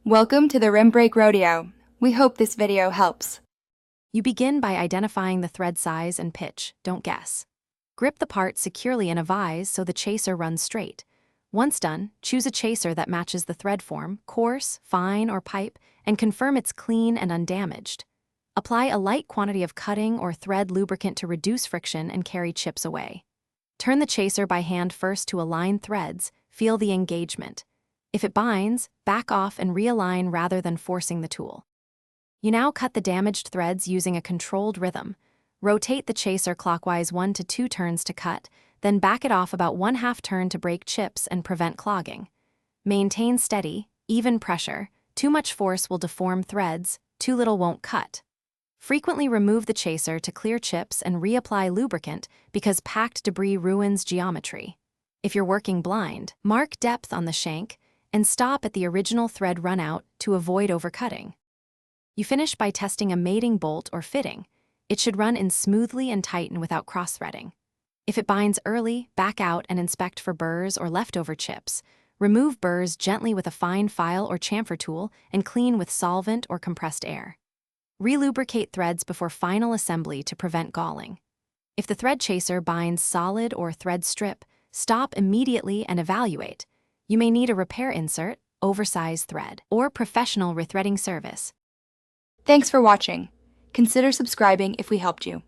Welcome to the Rim Break Rodeo. We hope this video helps. You begin by identifying the thread size and pitch, don't guess. Grip the part securely in a vise so the chaser runs straight. Once done, choose a chaser that matches the thread form, coarse, fine, or pipe, and confirm it's clean and undamaged. Apply a light quantity of cutting or thread lubricant to reduce friction and carry chips away. Turn the chaser by hand first to align threads, feel the engagement. If it binds, back off and realign rather than forcing the tool. You now cut the damaged threads using a controlled rhythm. Rotate the chaser clockwise 1 to 2 turns to cut, then back it off about 1/2 turn to break chips and prevent clogging. Maintain steady, even pressure. Too much force will deform threads, too little won't cut. Frequently remove the chaser to clear chips and reapply lubricant because packed debris ruins geometry. If you're working blind, mark depth on the shank and stop at the original thread runout to avoid overcutting. You finish by testing a mating bolt or fitting. It should run in smoothly and tighten without cross-threading. If it binds early, back out and inspect for burrs or leftover chips. Remove burrs gently with a fine file or chamfer tool and clean with solvent or compressed air. Relubricate threads before final assembly to prevent galling. If the thread chaser binds solid or thread strip, stop immediately and evaluate. You may need a repair insert, oversized thread, or professional rethreading service. Thanks for watching. Consider subscribing if we helped you.